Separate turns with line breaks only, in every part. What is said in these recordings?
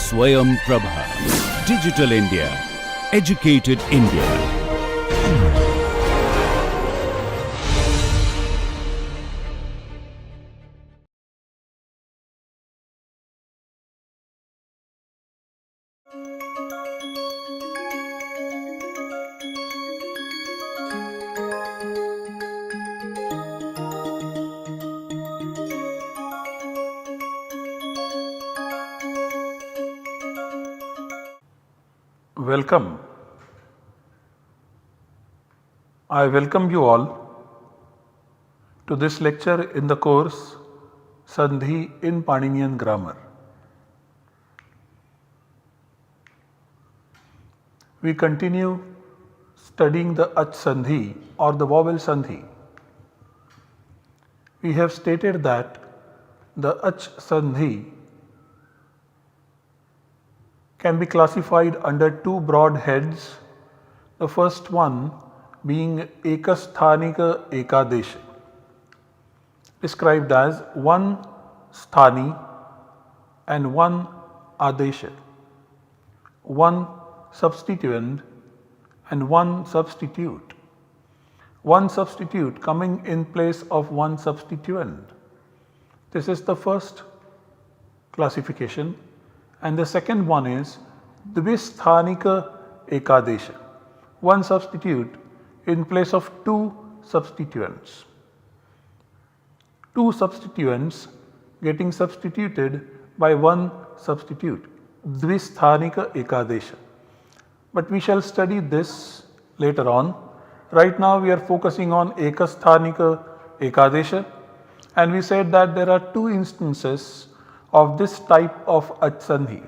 Swayam Prabha. Digital India. Educated India.
Welcome. I welcome you all to this lecture in the course Sandhi in Paninian Grammar. We continue studying the ach sandhi or the vowel sandhi. We have stated that the ach sandhi can be classified under two broad heads. The first one being ekasthanika ekadesha, described as one sthani and one adesha, one substituent and one substitute. One substitute coming in place of one substituent. This is the first classification. And the second one is dvisthanika ekadesha, one substitute in place of two substituents. Two substituents getting substituted by one substitute, dvisthanika ekadesha. But we shall study this later on. Right now we are focusing on ekasthanika ekadesha, and we said that there are two instances of this type of ach sandhi.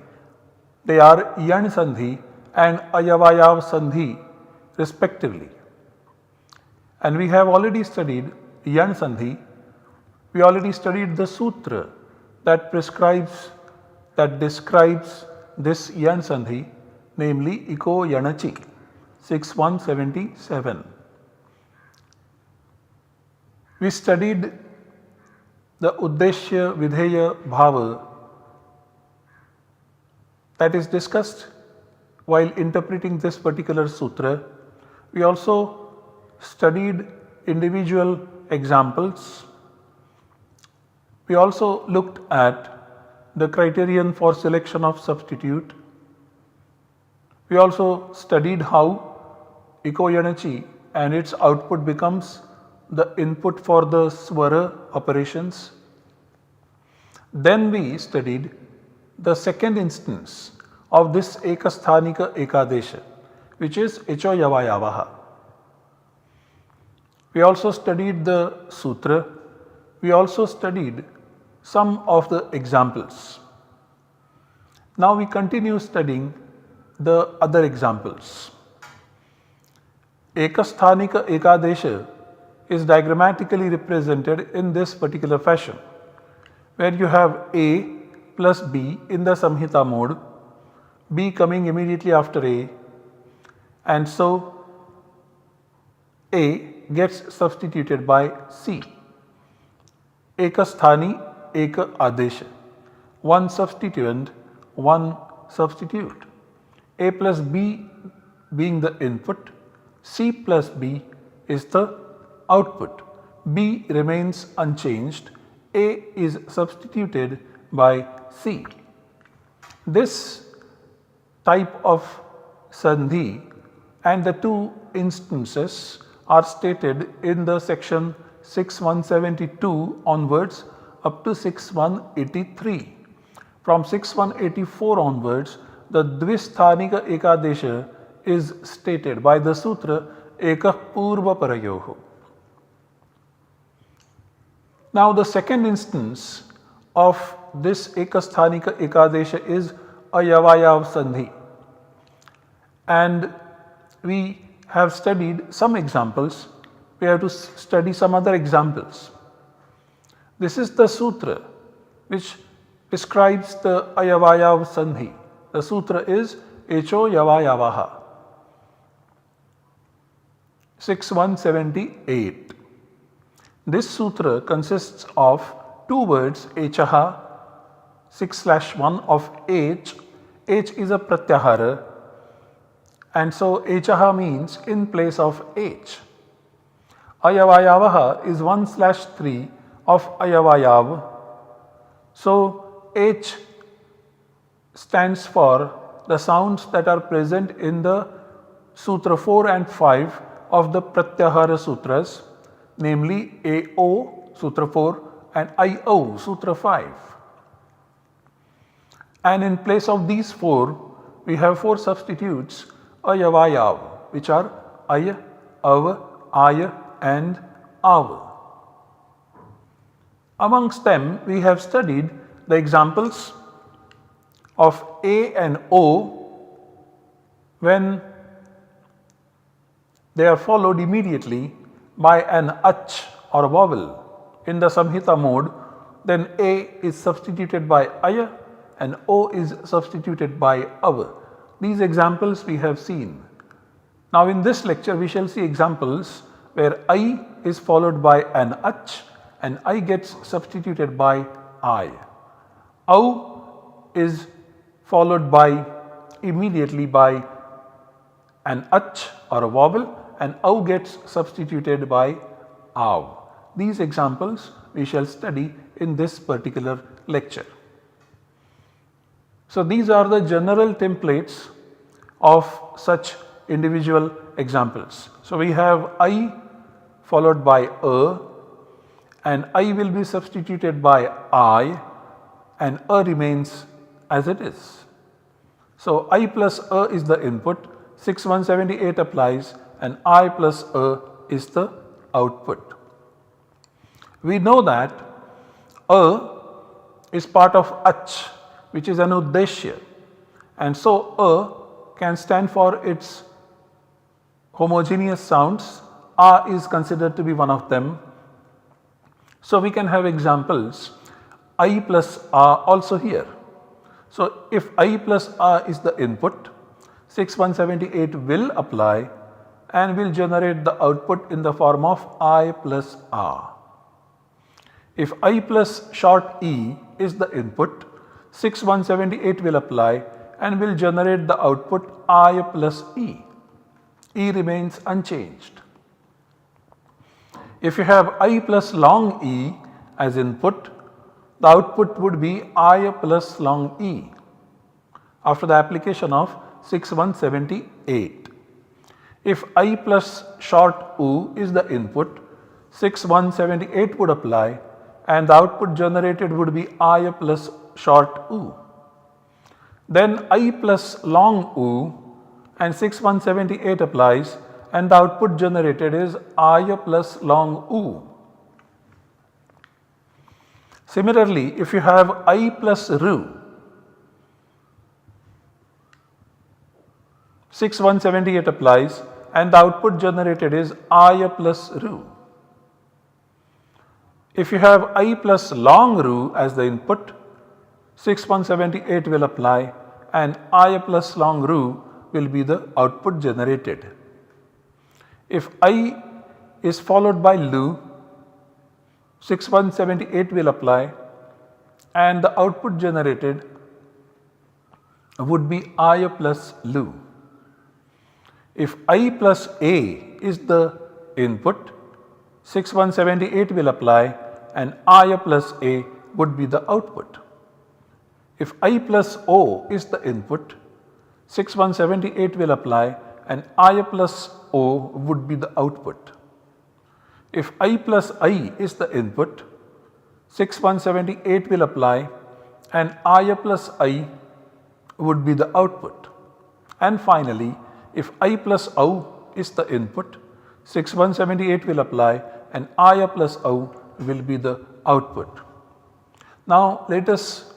They are yan sandhi and ayavayav sandhi respectively. And we have already studied yan sandhi. We already studied the sutra that describes this yan sandhi, namely Iko Yanachi 6177. We studied the Uddeshya Videya Bhava that is discussed while interpreting this particular sutra. We also studied individual examples. We also looked at the criterion for selection of substitute. We also studied how Iko Yanachi and its output becomes the input for the swara operations. Then we studied the second instance of this ekasthanika ekadesha, which is echo yavayavaha. We also studied the sutra. We also studied some of the examples. Now we continue studying the other examples. Ekasthanika ekadesha is diagrammatically represented in this particular fashion, where you have A plus B in the Samhita mode, B coming immediately after A, and so A gets substituted by C. Ekasthani eka adesha, one substituent, one substitute. A plus B being the input, C plus B is the output. B remains unchanged, A is substituted by C. This type of sandhi and the two instances are stated in the section 6172 onwards up to 6183. From 6184 onwards, the dvisthanika ekadesha is stated by the sutra ekah purva parayoho. Now the second instance of this ekasthanika ekadesha is ayavayav sandhi, and we have studied some examples. We have to study some other examples. This is the sutra which describes the ayavayav sandhi. The sutra is echo yavayavaha 6178. This sutra consists of two words echaha 6/1 of H H is a pratyahara, and so Echaha means in place of H. Ayavayavaha is 1/3 of Ayavayav. So H stands for the sounds that are present in the Sutra 4 and 5 of the Pratyahara Sutras, namely AO Sutra 4 and IO Sutra 5. And in place of these 4, we have 4 substitutes Ayavayav, which are Ay, Av, Ay and Av. Amongst them, we have studied the examples of A and O when they are followed immediately by an ach or vowel in the Samhita mode, then A is substituted by Ay and O is substituted by Av. These examples we have seen. Now in this lecture we shall see examples where I is followed by an ach and I gets substituted by I. Au is followed by immediately by an ach or a vowel and au gets substituted by av. These examples we shall study in this particular lecture. So these are the general templates of such individual examples. So we have I followed by a, and I will be substituted by I and a remains as it is. So I plus a is the input, 6178 applies and I plus a is the output. We know that a is part of ach, which is an uddeshya, and so a can stand for its homogeneous sounds. A is considered to be one of them. So we can have examples I plus A also here. So if I plus A is the input, 6178 will apply and will generate the output in the form of I plus A. If I plus short E is the input, 6178 will apply and will generate the output I plus E. E remains unchanged. If you have I plus long E as input, the output would be I plus long E after the application of 6178. If I plus short U is the input, 6178 would apply and the output generated would be I plus short U. Then I plus long U and 6178 applies and the output generated is I plus long U. Similarly, if you have I plus Ru, 6178 applies and the output generated is I plus Ru. If you have I plus long Ru as the input, 6178 will apply and I plus long Ru will be the output generated. If I is followed by Lu, 6178 will apply and the output generated would be I plus Lu. If I plus A is the input, 6178 will apply and I plus A would be the output. If I plus O is the input, 6178 will apply and I plus O would be the output. If I plus I is the input, 6178 will apply and I plus I would be the output. And finally, if I plus O is the input, 6178 will apply and I plus O will be the output. Now let us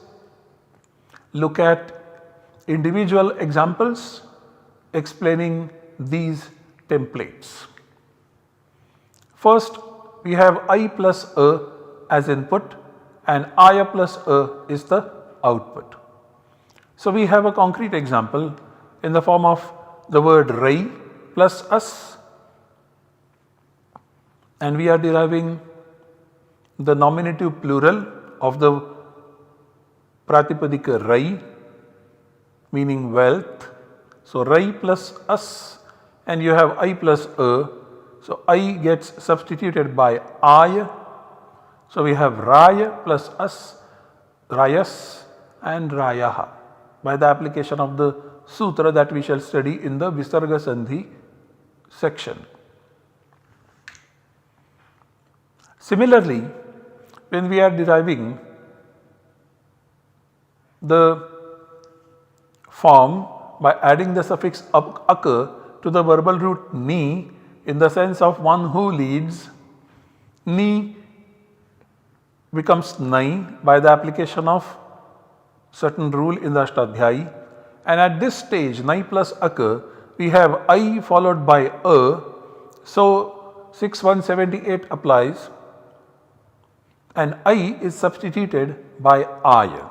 look at individual examples explaining these templates. First, we have I plus A as input and I plus A is the output. So we have a concrete example in the form of the word Rai plus As, and we are deriving the nominative plural of the Pratipadika Rai, meaning wealth. So, rai plus as and you have I plus a. So, I gets substituted by I. So, we have raya plus as, rayas and rayaha by the application of the sutra that we shall study in the Visarga Sandhi section. Similarly, when we are deriving the form by adding the suffix aka to the verbal root ni in the sense of one who leads, ni becomes nai by the application of certain rule in the Ashtadhyayi, and at this stage nai plus aka we have I followed by a. So, 6178 applies and I is substituted by I.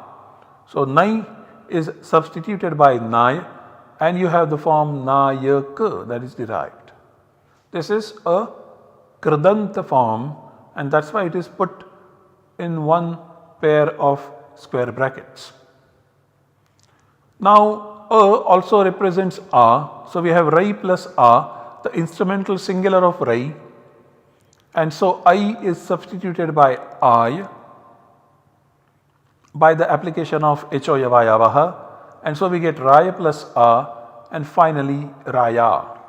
So, nai is substituted by nai and you have the form nayaka that is derived. This is a kridanta form and that is why it is put in one pair of square brackets. Now, a also represents a. So, we have rai plus a, the instrumental singular of rai, and so I is substituted by I by the application of echo yavayavaha, and so we get raya plus a and finally raya.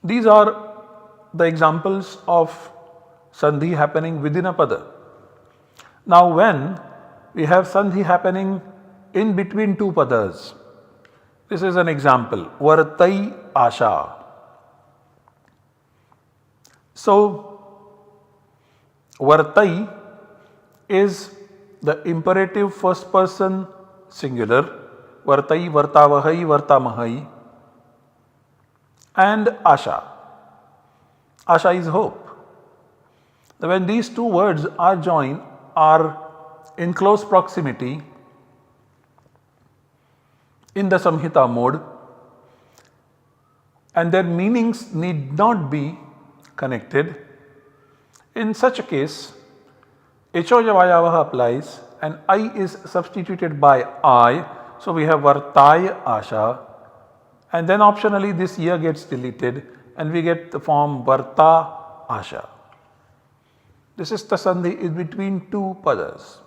These are the examples of sandhi happening within a pada. Now, when we have sandhi happening in between two padas, this is an example, vartai asha. So, vartai is the imperative first person singular, vartai, vartavahai, vartamahai, and asha. Asha is hope. When these two words are joined, are in close proximity in the Samhita mode, and their meanings need not be connected. In such a case, echo yavayavaha applies and I is substituted by I. So, we have vartaya asha, and then optionally this ya gets deleted and we get the form varta asha. This is the sandhi in between two padas.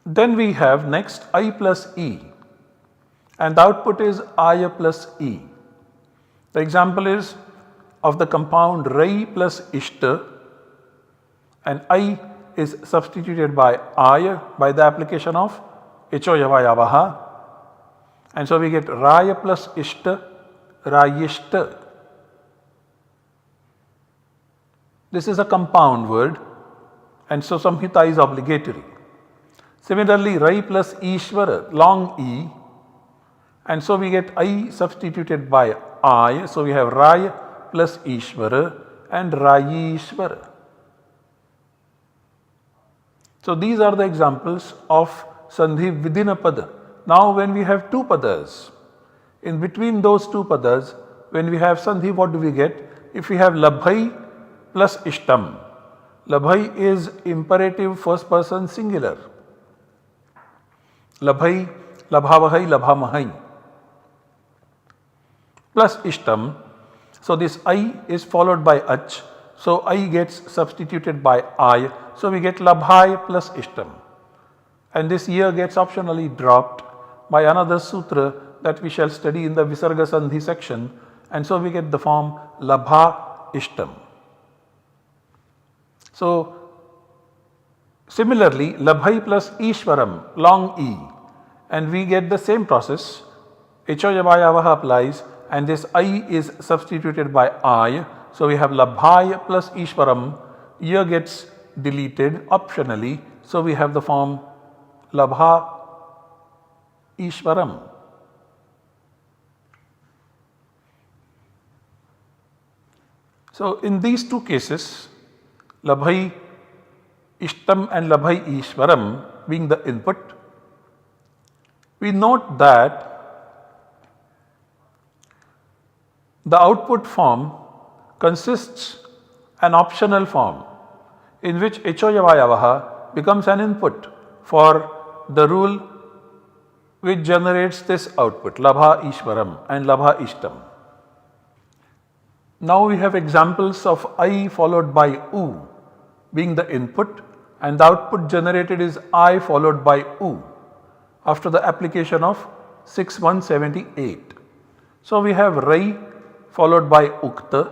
Then we have next I plus E, and the output is Aya plus E. The example is of the compound Rai plus Ishta, and I is substituted by Aya by the application of Echo Yavayavaha, and so we get Raya plus Ishta, Rayishta. This is a compound word, and so Samhita is obligatory. Similarly, Rai plus Ishvara, long E, and so we get I substituted by I. So, we have Rai plus Ishvara and Rayishvara. So, these are the examples of sandhi within a pada. Now, when we have two padas, in between those two padas, when we have sandhi, what do we get? If we have labhai plus ishtam, labhai is imperative first person singular. Labhai, labhavahai, labhamahai plus ishtam. So, this I is followed by ach. So, I gets substituted by I. So, we get labhai plus ishtam, and this year gets optionally dropped by another sutra that we shall study in the Visarga Sandhi section, and so we get the form labha ishtam. So, similarly, labhai plus ishwaram, long E, and we get the same process. Echo yavayavaha applies and this I is substituted by I. So, we have labhai plus ishwaram, ya gets deleted optionally. So, we have the form labha ishwaram. So, in these two cases, labhai ishtam and labhai ishwaram being the input, we note that the output form consists an optional form. in which Echoyavayavaha becomes an input for the rule which generates this output, Labha Ishwaram and Labha Ishtam. Now we have examples of I followed by U being the input, and the output generated is I followed by U after the application of 6178. So we have Rai followed by Ukta,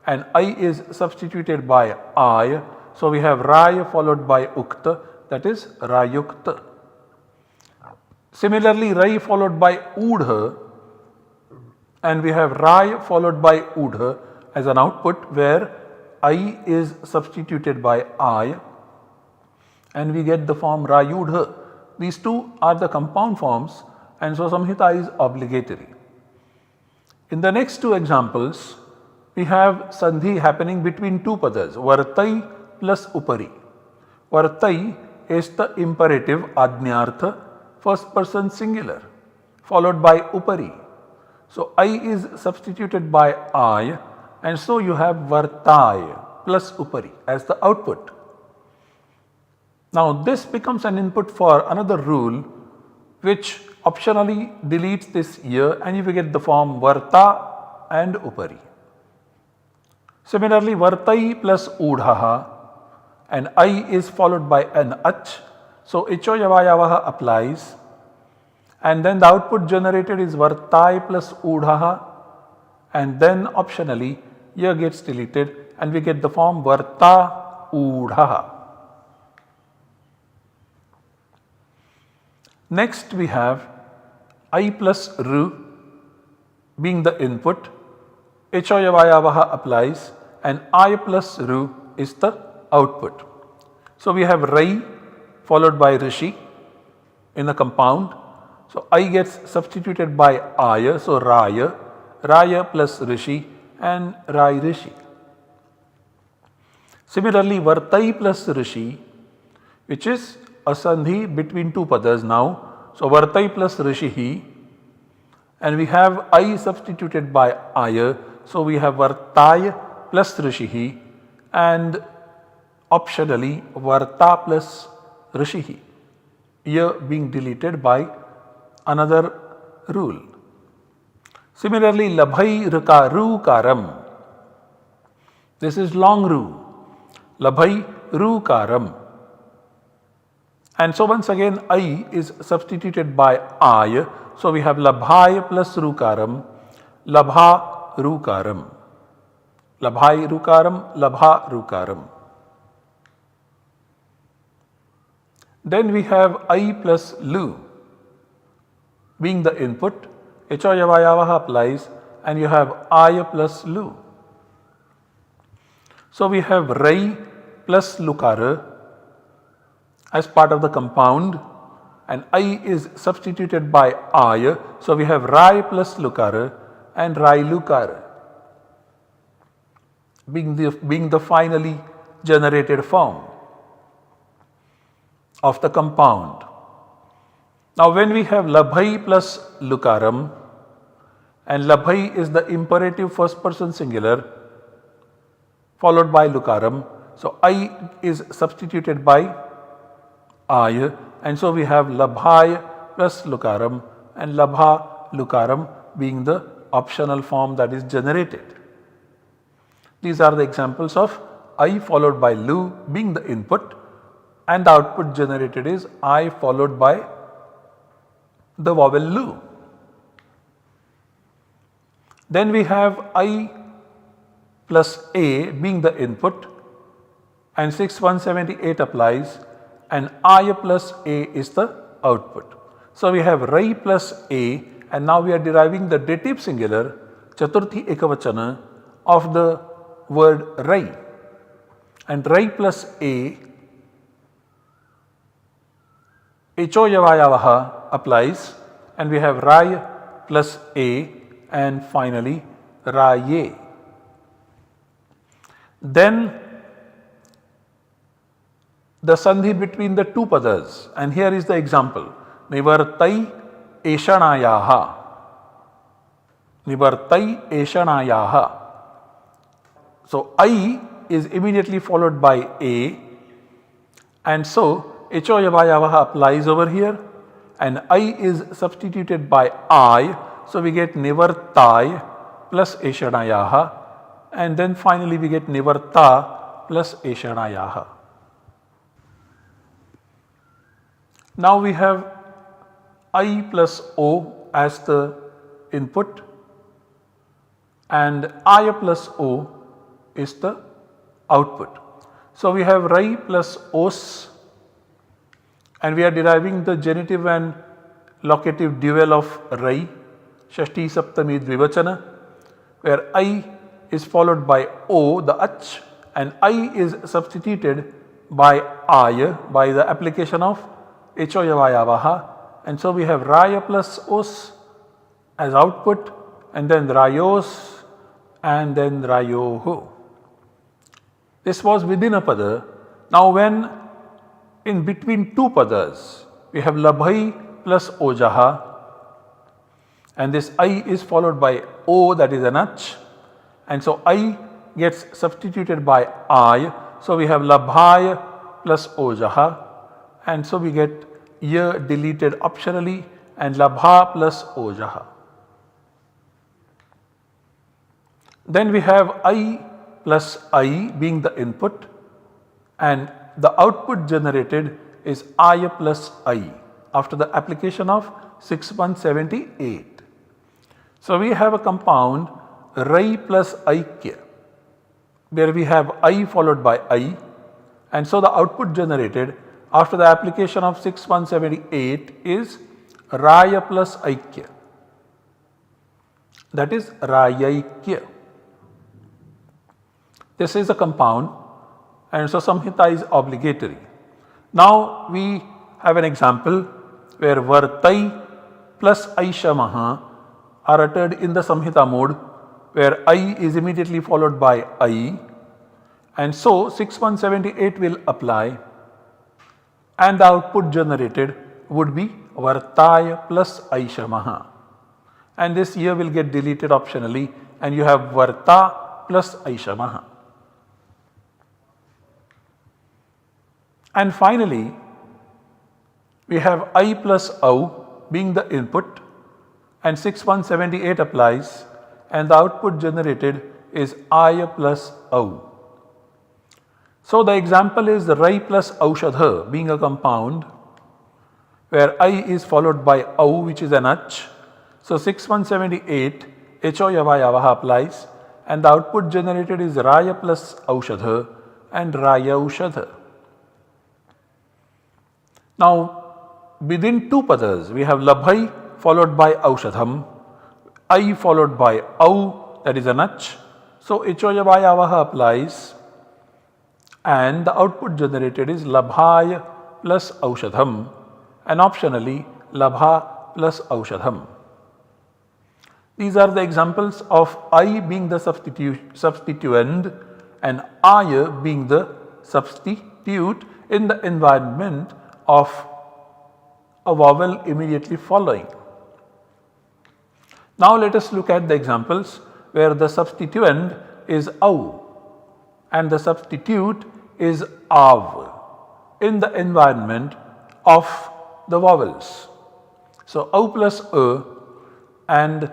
and I is substituted by I. So we have Rai followed by Ukta, that is Rayukta. Similarly, Rai followed by Udha, and we have Rai followed by Udha as an output where I is substituted by I, and we get the form Rayudha. These two are the compound forms, and so Samhita is obligatory. In the next two examples, we have sandhi happening between two padas, Vartai plus Upari. Vartai is the imperative Adnyartha, first person singular, followed by Upari. So I is substituted by I, and so you have Vartai plus Upari as the output. Now this becomes an input for another rule which optionally deletes this year, and you will get the form Varta and Upari. Similarly, Vartai plus Udhaha, and I is followed by an Ach. So Ichoyavayavaha applies, and then the output generated is Vartai plus Udhaha, and then optionally year gets deleted and we get the form Varta Udhaha. Next we have I plus Ru being the input, Echoyavayavaha applies, and I plus Ru is the output. So we have Rai followed by Rishi in a compound. So I gets substituted by Aya, so Raya plus Rishi and Rai Rishi. Similarly, Vartai plus Rishi, which is a sandhi between two padas now. So Vartai plus Rishi, and we have I substituted by Aya, so we have Vartai plus Rishi, and optionally Varta plus Rishi, year being deleted by another rule. Similarly, Labhai Ru Karam, this is long Ru, Labhai Ru Karam. And so once again I is substituted by I, so we have Labhai plus Rukaram, Labha Rukaram, Labhai Rukaram, Labha Rukaram. Then we have I plus Lu being the input, Echoyavayavaha applies, and you have I plus Lu. So we have Rai plus Lukara as part of the compound, and I is substituted by I, so we have Rai plus Lukara and Rai Lukara being the finally generated form of the compound. Now when we have Labhai plus Lukaram, and Labhai is the imperative first person singular followed by Lukaram, so I is substituted by I, and so we have Labhai plus Lukaram and Labha Lukaram being the optional form that is generated. These are the examples of I followed by Lu being the input, and the output generated is I followed by the vowel Lu. Then we have I plus A being the input, and 6178 applies, and I plus A is the output. So we have Rai plus A, and now we are deriving the dative singular Chaturthi Ekavachana of the word Rai, and Rai plus A, Echoyavayavaha applies, and we have Rai plus A, and finally Raye. Then the sandhi between the two padas, and here is the example, Nivartai Eshanayaha, Nivartai Eshanayaha. So I is immediately followed by A, and so Echoyavayavaha applies over here, and I is substituted by I, so we get Nivartai plus Eshanayaha, and then finally we get Nivarta plus Eshanayaha. Now we have I plus O as the input and I plus O is the output. So we have Rai plus Os, and we are deriving the genitive and locative dual of Rai, Shashti Saptami Dvivachana, where I is followed by O, the Ach, and I is substituted by Aya by the application of Echoyavayavaha, and so we have Raya plus Os as output, and then Rayos, and then Rayoho. This was within a pada. Now when in between two padas, we have Labhai plus Ojaha, and this I is followed by O, that is an Ach, and so I gets substituted by I. So we have Labhai plus Ojaha, and so we get Ya deleted optionally and Labha plus Ojaha. Then we have I plus I being the input, and the output generated is I plus I after the application of 6178. So we have a compound Rai plus Aikya, where we have I followed by I, and so the output generated after the application of 6178 is Raya plus Aikya, that is Rayaikya. This is a compound, and so Samhita is obligatory. Now we have an example where Vartai plus Aishamaha are uttered in the Samhita mode, where I is immediately followed by I, and so 6178 will apply, and the output generated would be Vartaya plus Aishamaha, and this here will get deleted optionally, and you have Varta plus Aishamaha. And finally, we have I plus Au being the input, and 6178 applies, and the output generated is I plus Au. So the example is the Rai plus Aushadha being a compound where I is followed by Au, which is an Ach. So 6178 Echoyavayavaha applies, and the output generated is Raya plus Aushadha and Raya Ushadha. Now within two padas we have Labhai followed by Aushadham, I followed by Au, that is an Ach. So Echoyavayavaha applies, and the output generated is Labhaya plus Aushadham, and optionally Labha plus Aushadham. These are the examples of I being the substituent and Aya being the substitute in the environment of a vowel immediately following. Now let us look at the examples where the substituent is Au and the substitute is Av in the environment of the vowels. So Au plus A and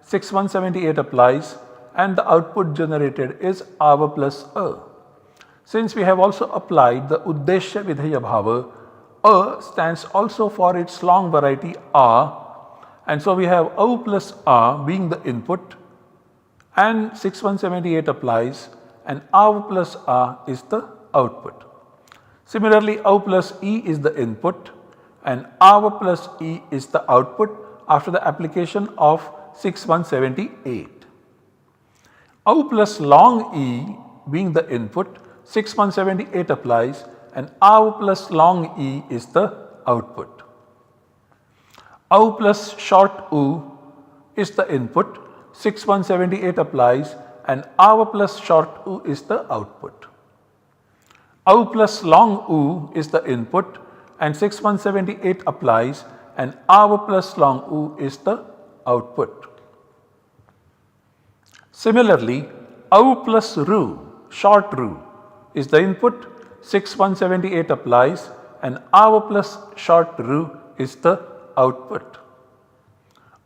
6178 applies, and the output generated is Ava plus A. Since we have also applied the Uddeshya Vidheya Bhava, A stands also for its long variety A, and so we have Au plus A being the input, and 6178 applies, and Av plus A is the output. Similarly, Au plus E is the input, and Av plus E is the output after the application of 6178. Au plus long E being the input, 6178 applies, and Av plus long E is the output. Au plus short U is the input, 6178 applies, and Av plus short U is the output. Au plus long U is the input, and 6178 applies, and Av plus long U is the output. Similarly, Au plus Ru short ru is the input, 6178 applies, and AV plus short ru is the output.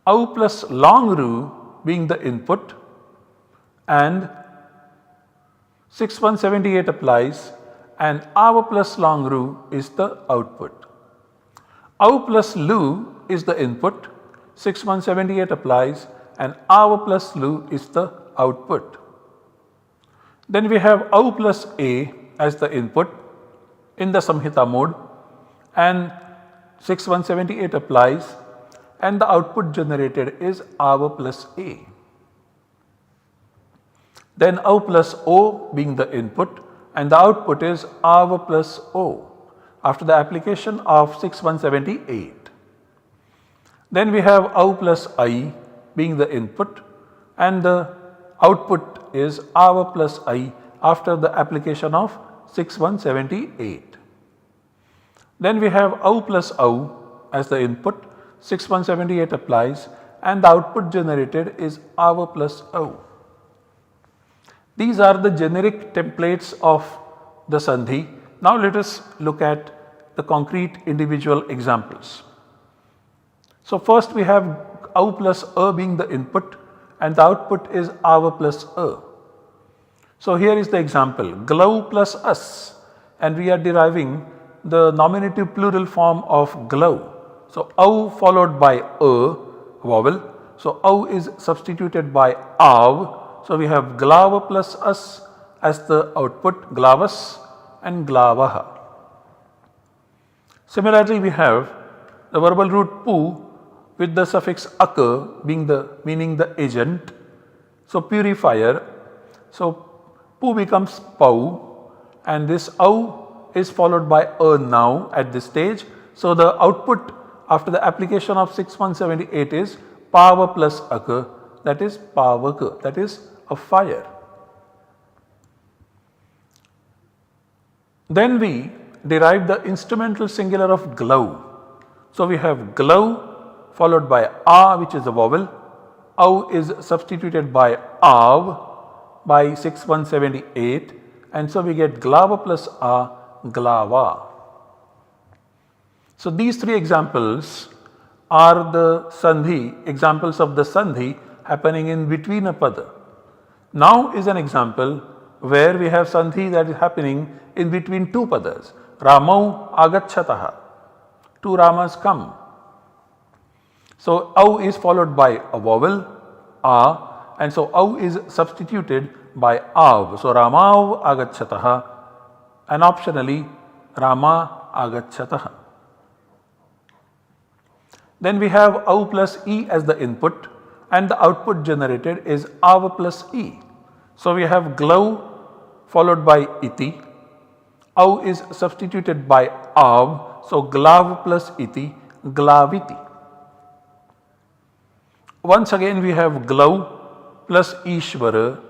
AV plus long ru being the input and 6178 applies, and AV plus long ru is the output. AV plus lu is the input, 6178 applies, and AV plus lu is the output. Then we have AV plus A as the input in the Samhita mode, and 6178 applies, and the output generated is AV plus A. Then AV plus O being the input, and the output is AV plus O after the application of 6178. Then we have AV plus I being the input, and the output is AV plus I after the application of 6178. Then we have AV plus AV as the input, 6178 applies, and the output generated is AV plus AV. These are the generic templates of the sandhi. Now let us look at the concrete individual examples. So first we have AV plus A being the input, and the output is AV plus A. So here is the example, glove plus us, and we are deriving the nominative plural form of glove. So AV followed by A vowel. So AV is substituted by AV. So we have glava plus us as the output, glavas and glavaha. Similarly, we have the verbal root pu with the suffix aka meaning the agent. So purifier. So pu becomes pau, and this au is followed by a now at this stage. So the output after the application of 6178 is pava plus aka, that is pavaka, that is a fire. Then we derive the instrumental singular of glove. So we have glove followed by a, which is a vowel. Au is substituted by av by 6178, and so we get glava plus a, glava. So these three examples are the sandhi, examples of the sandhi happening in between a pada. Now is an example where we have sandhi that is happening in between two padas. Ramau agacchataha. Two Ramas come. So au is followed by a vowel, a, and so au is substituted by av. So Ramau agacchataha, and optionally Rama agacchataha. Then we have au plus e as the input, and the output generated is av plus e. So we have glove followed by iti. Au is substituted by av. So glav plus iti, glaviti. Once again we have glove plus ishvara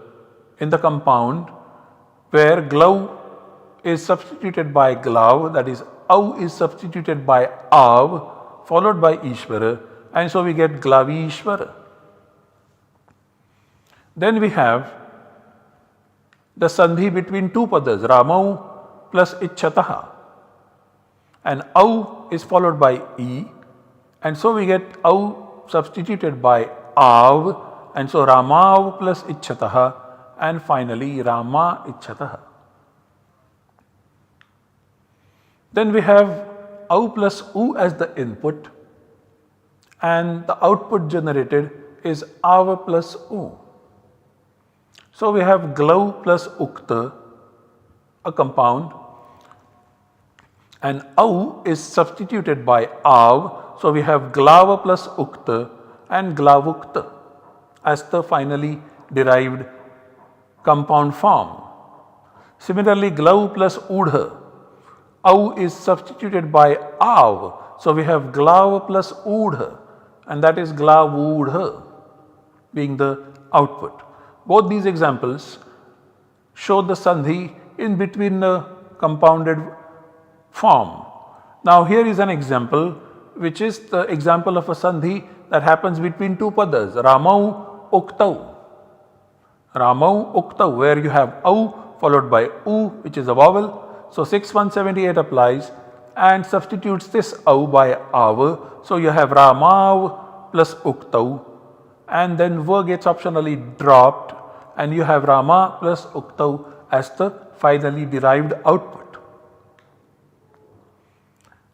in the compound, where glove is substituted by glav, that is au is substituted by av followed by ishvara, and so we get glavishvara. Then we have the sandhi between two padas, Ramau plus Ichchataha, and au is followed by e, and so we get au substituted by av, and so Ramav plus Ichchataha, and finally Rama Ichchataha. Then we have au plus u as the input, and the output generated is av plus u. So we have glove plus ukta, a compound, and au is substituted by av. So we have glava plus ukta and glavukta as the finally derived compound form. Similarly, glove plus udha, au is substituted by av. So we have glav plus udha, and that is glavudha being the output. Both these examples show the sandhi in between the compounded form. Now here is an example which is the example of a sandhi that happens between two padas, Ramau Uktau. Ramau Uktau, where you have au followed by U, which is a vowel. So 6178 applies and substitutes this au by av. So you have Ramav plus Uktau, and then V gets optionally dropped and you have Rama plus Uktau as the finally derived output.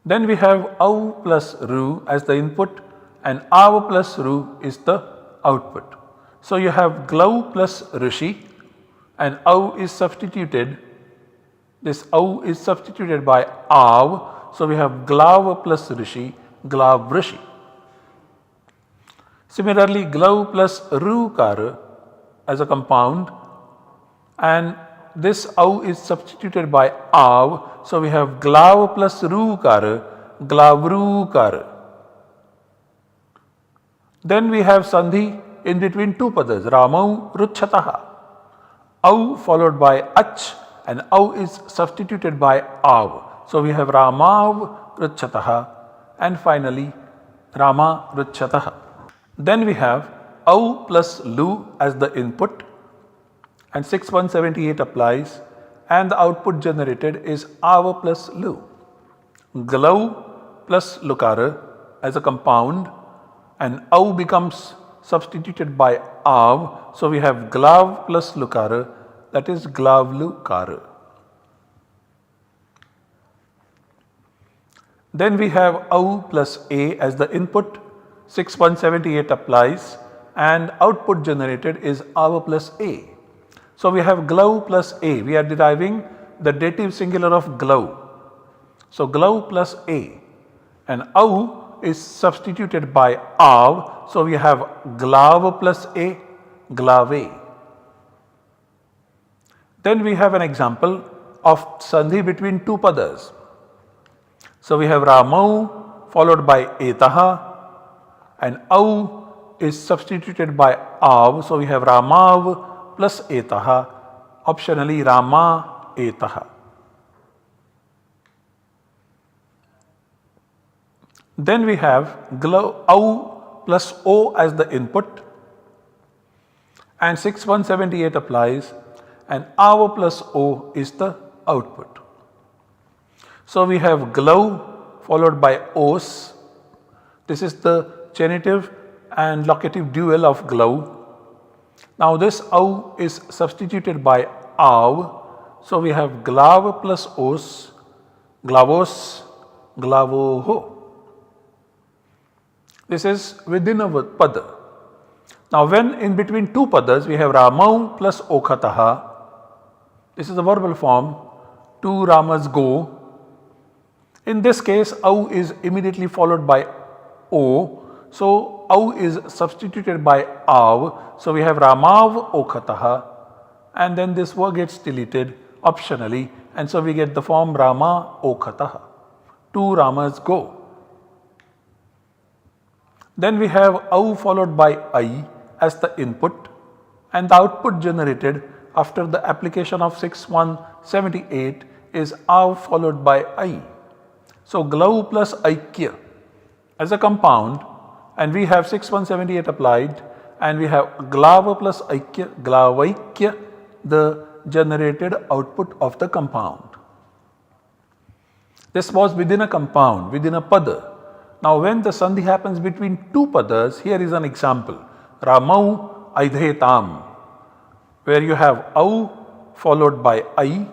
Then we have au plus ru as the input and av plus ru is the output. So you have Glau plus Rishi and au is substituted. This au is substituted by av. So we have Glav plus Rishi, Glav Rishi. Similarly, Glau plus Rukar as a compound, and this au is substituted by av. So we have Glav plus Rukar, Glavrukar. Then we have sandhi in between two padas, Ramau Ruchataha. Au followed by ach and au is substituted by av. So we have Ramav Ruchataha and finally Rama Ruchataha. Then we have au plus lu as the input and 6178 applies and the output generated is av plus lu. Glau plus lukara as a compound and au becomes substituted by av. So we have glav plus lukara, that is glavlukara. Then we have au plus a as the input, 6178 applies and output generated is av plus a. So we have glau plus a, we are deriving the dative singular of glau. So glau plus a and au is substituted by av. So we have glav plus a, glave. Then we have an example of sandhi between two padas. So we have Ramau followed by etaha and au is substituted by av. So we have Ramav plus etaha, optionally Rama etaha. Then we have au plus o as the input and 6178 applies and av plus o is the output. So we have glau followed by os. This is the genitive and locative dual of glau. Now this au is substituted by av. So we have glav plus os, glavos, glavoho. This is within a pada. Now when in between two padas we have Ramau plus okhataha. This is the verbal form, two Ramas go. In this case, au is immediately followed by o. So au is substituted by av. So we have Ramav okhataha and then this word gets deleted optionally and so we get the form Rama okhataha. Two Ramas go. Then we have au followed by I as the input and the output generated after the application of 6178 is au followed by I. So glau plus aikya as a compound and we have 6178 applied and we have glav plus aikya, glavaikya, the generated output of the compound. This was within a compound, within a pada. Now when the sandhi happens between two padas, here is an example, Ramau aidhetam, where you have au followed by I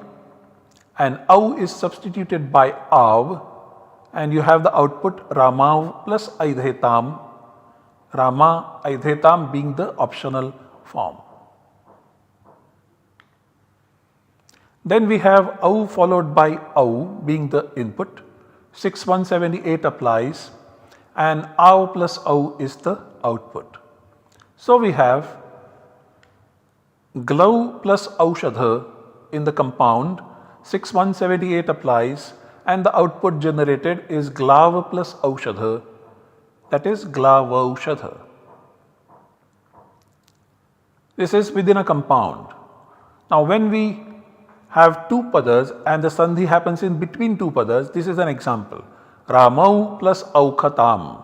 and au is substituted by av and you have the output Ramav plus aidhetam, Rama aidhetam being the optional form. Then we have au followed by au being the input, 6178 applies and au plus au is the output. So we have glau plus aushadha in the compound, 6178 applies and the output generated is glav plus aushadha, that is glavaushadha. This is within a compound. Now when we have two padas and the sandhi happens in between two padas, this is an example, Ramau plus aukhatam.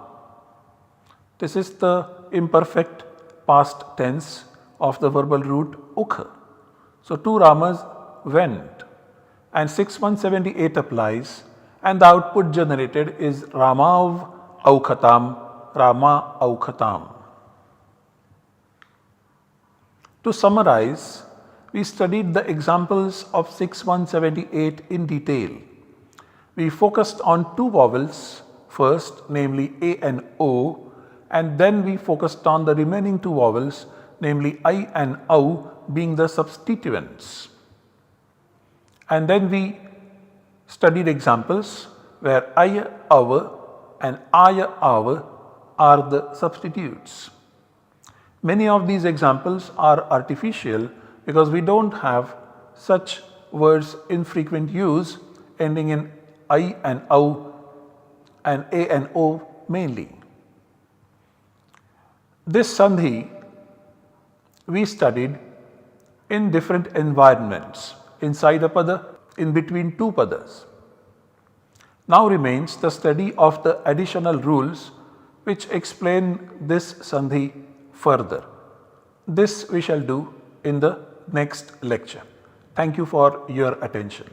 This is the imperfect past tense of the verbal root ukha. So two Ramas went, and 6178 applies, and the output generated is Ramav Aukhatam, Rama Aukhatam. To summarize, we studied the examples of 6178 in detail. We focused on two vowels first, namely A and O, and then we focused on the remaining two vowels, namely I and OU, being the substituents. And then we studied examples where I, our and I, our are the substitutes. Many of these examples are artificial because we do not have such words in frequent use ending in I and OU and A and O mainly. This sandhi we studied in different environments, inside a pada, in between two padas. Now remains the study of the additional rules which explain this sandhi further. This we shall do in the next lecture. Thank you for your attention.